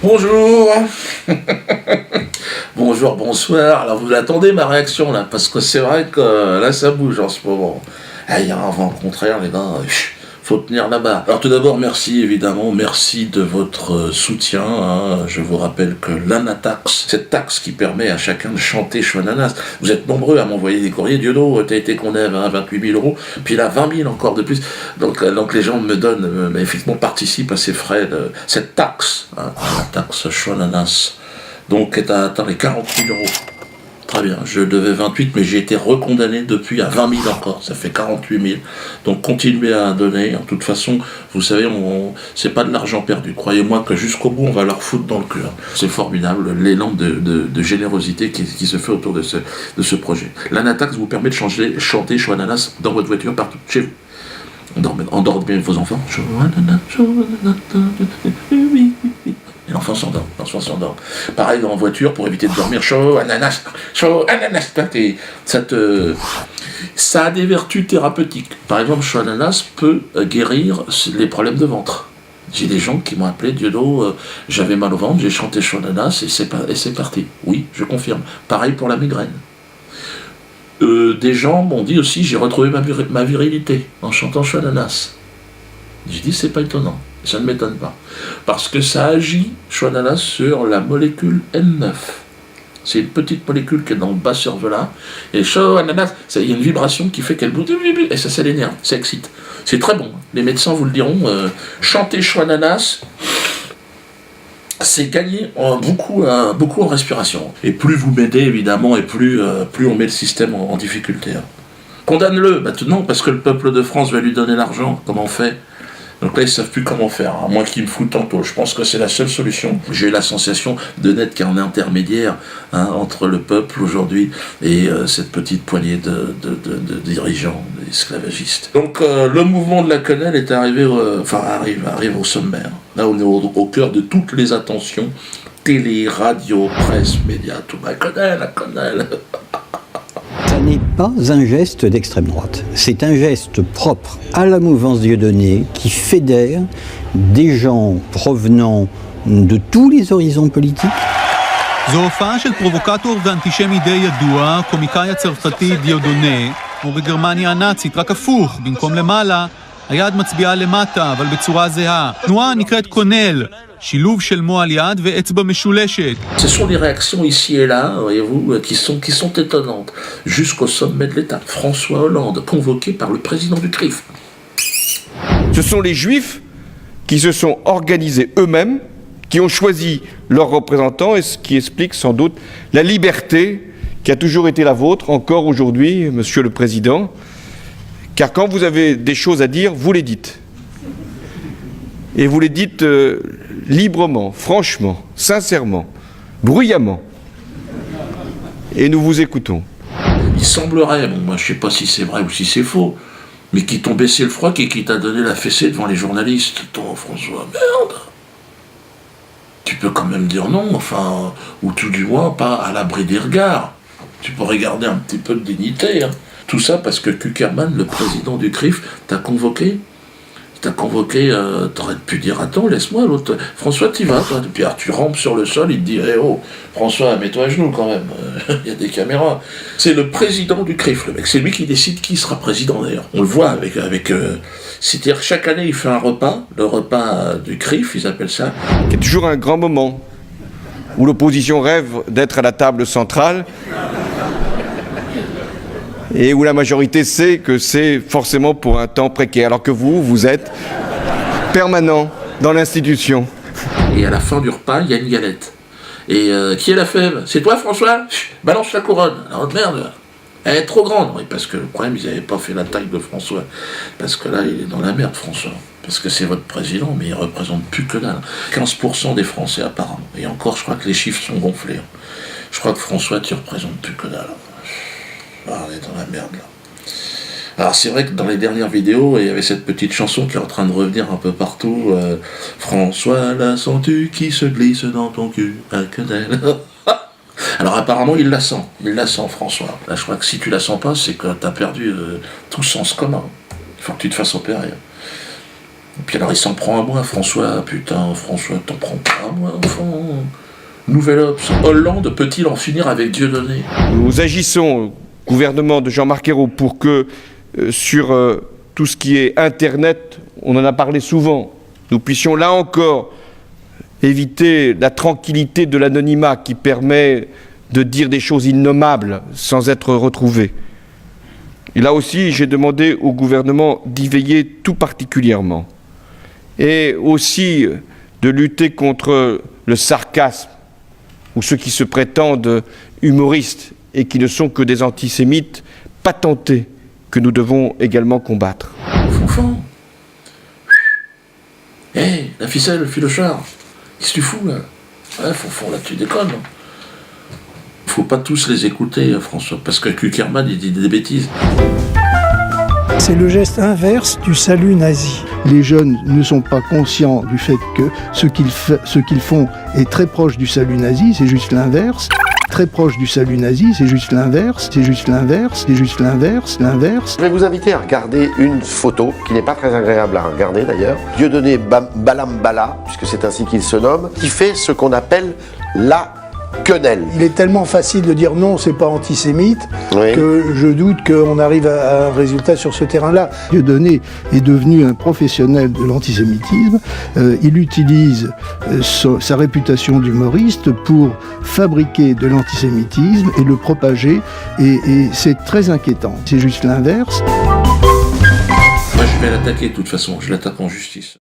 Bonjour. Bonjour, bonsoir. Alors vous attendez ma réaction là, parce que c'est vrai que là ça bouge en ce moment. Il y a un vent contraire les gars, faut tenir là-bas. Alors tout d'abord merci évidemment, merci de votre soutien. Je vous rappelle que l'Anatax, cette taxe qui permet à chacun de chanter Chouananas, vous êtes nombreux à m'envoyer des courriers, Diodo, t'as été condamné à 28 000 euros, puis là 20 000 encore de plus. Donc les gens me donnent, effectivement participent à ces frais de cette taxe, la taxe Chouananas. Donc est à atteindre les 40 000 euros. Très bien, je devais 28, mais j'ai été recondamné depuis à 20 000 encore, ça fait 48 000. Donc continuez à donner, de toute façon, vous savez, c'est pas de l'argent perdu. Croyez-moi que jusqu'au bout, on va leur foutre dans le cul. C'est formidable, l'élan de générosité qui se fait autour de ce projet. L'Anatax vous permet de chanter Chouananas dans votre voiture, partout, chez vous. Endormez bien vos enfants. Et l'enfant s'endort. Pareil en voiture, pour éviter de dormir, chaud, ananas. Ça a des vertus thérapeutiques. Par exemple, chaud ananas peut guérir les problèmes de ventre. J'ai des gens qui m'ont appelé, Diodo, j'avais mal au ventre, j'ai chanté chaud ananas et c'est parti. Oui, je confirme. Pareil pour la migraine. Des gens m'ont dit aussi, j'ai retrouvé ma virilité en chantant chaud ananas. J'ai dit, c'est pas étonnant. Ça ne m'étonne pas. Parce que ça agit, Chouananas, sur la molécule N9. C'est une petite molécule qui est dans le bas cervelas. Et Chouananas, il y a une vibration qui fait qu'elle bouge. Et ça l'énerve, ça excite. C'est très bon. Les médecins vous le diront. Chanter Chouananas, c'est gagner beaucoup en respiration. Et plus vous m'aidez, évidemment, et plus on met le système en difficulté. Condamne-le. Non, parce que le peuple de France va lui donner l'argent. Comment on fait ? Donc là, ils ne savent plus comment faire, à moins qu'ils me foutent tantôt. Je pense que c'est la seule solution. J'ai eu la sensation de n'être qu'un intermédiaire entre le peuple aujourd'hui et cette petite poignée de dirigeants esclavagistes. Donc le mouvement de la quenelle est arrive au sommaire. Là, on est au cœur de toutes les attentions. Télé, radio, presse, médias, tout. La quenelle. Ça n'est pas un geste d'extrême droite, c'est un geste propre à la mouvance Dieudonné qui fédère des gens provenant de tous les horizons politiques. זו הופעה של פרובוקטור ואנטישמי די ידוע, קומיקאי הצרפתי דיודונה, כמו בגרמניה הנאצית, רק הפוך, במקום למעלה, היד מצביעה למטה, אבל בצורה זהה. תנועה נקראת קונל, שילוב של מועל יד ואצבע משולשת. Ce sont des réactions ici et là, voyez-vous, qui sont étonnantes. Jusqu'au sommet de l'État. François Hollande, convoqué par le président du CRIF. Ce sont les Juifs qui se sont organisés eux-mêmes, qui ont choisi leurs représentants, et ce qui explique sans doute la liberté qui a toujours été la vôtre, encore aujourd'hui, Monsieur le Président, car quand vous avez des choses à dire, vous les dites. Et vous les dites librement, franchement, sincèrement, bruyamment. Et nous vous écoutons. Il semblerait, moi je ne sais pas si c'est vrai ou si c'est faux, mais qui t'ont baissé le froc et qui t'a donné la fessée devant les journalistes. Toi, François, merde. Tu peux quand même dire non, enfin, ou tout du moins pas à l'abri des regards. Tu peux regarder un petit peu de dignité. Tout ça parce que Kuckerman, le président du CRIF, t'a convoqué. T'aurais pu dire attends, laisse-moi, l'autre. François, t'y vas, toi. Puis alors, tu rampes sur le sol, il te dit oh, François, mets-toi à genoux quand même. Il y a des caméras. C'est le président du CRIF, le mec. C'est lui qui décide qui sera président d'ailleurs. On le voit avec c'est-à-dire que chaque année, il fait un repas, le repas du CRIF, ils appellent ça. Il y a toujours un grand moment où l'opposition rêve d'être à la table centrale et où la majorité sait que c'est forcément pour un temps précaire, alors que vous êtes permanent dans l'institution. Et à la fin du repas, il y a une galette. Et qui est la fève? C'est toi, François? Balance la couronne. Alors merde, elle est trop grande. Oui, parce que le problème, ils n'avaient pas fait la taille de François. Parce que là, il est dans la merde, François. Parce que c'est votre président, mais il ne représente plus que dalle. 15% des Français, apparemment. Et encore, je crois que les chiffres sont gonflés. Je crois que François, tu ne représentes plus que dalle. Ah, on est dans la merde là. Alors c'est vrai que dans les dernières vidéos, il y avait cette petite chanson qui est en train de revenir un peu partout. François, la sens-tu qui se glisse dans ton cul à quenelle. Alors apparemment il la sent François. Là je crois que si tu la sens pas, c'est que t'as perdu tout sens commun. Il faut que tu te fasses opérer. Et puis alors il s'en prend à moi, François, putain, François, t'en prends pas à moi, enfant. Nouvel Obs. Hollande peut-il en finir avec Dieudonné? Nous agissons, gouvernement de Jean-Marc Ayrault, pour que sur tout ce qui est Internet, on en a parlé souvent, nous puissions là encore éviter la tranquillité de l'anonymat qui permet de dire des choses innommables sans être retrouvé. Et là aussi, j'ai demandé au gouvernement d'y veiller tout particulièrement. Et aussi de lutter contre le sarcasme, ou ceux qui se prétendent humoristes et qui ne sont que des antisémites patentés que nous devons également combattre. Fonfon. Hé, la ficelle, le filochard. Qu'est-ce que tu fous là? Ouais, Fonfon, là tu déconnes. Faut pas tous les écouter, François, parce que Kuckerman il dit des bêtises. C'est le geste inverse du salut nazi. Les jeunes ne sont pas conscients du fait que ce qu'ils font est très proche du salut nazi, c'est juste l'inverse. Très proche du salut nazi, c'est juste l'inverse, c'est juste l'inverse, c'est juste l'inverse, l'inverse. Je vais vous inviter à regarder une photo qui n'est pas très agréable à regarder d'ailleurs. Dieudonné Balambala, puisque c'est ainsi qu'il se nomme, qui fait ce qu'on appelle la quenelle. Il est tellement facile de dire non, c'est pas antisémite, Oui. que je doute qu'on arrive à un résultat sur ce terrain-là. Dieudonné est devenu un professionnel de l'antisémitisme. Il utilise sa réputation d'humoriste pour fabriquer de l'antisémitisme et le propager. Et c'est très inquiétant. C'est juste l'inverse. Moi je vais l'attaquer de toute façon, je l'attaque en justice.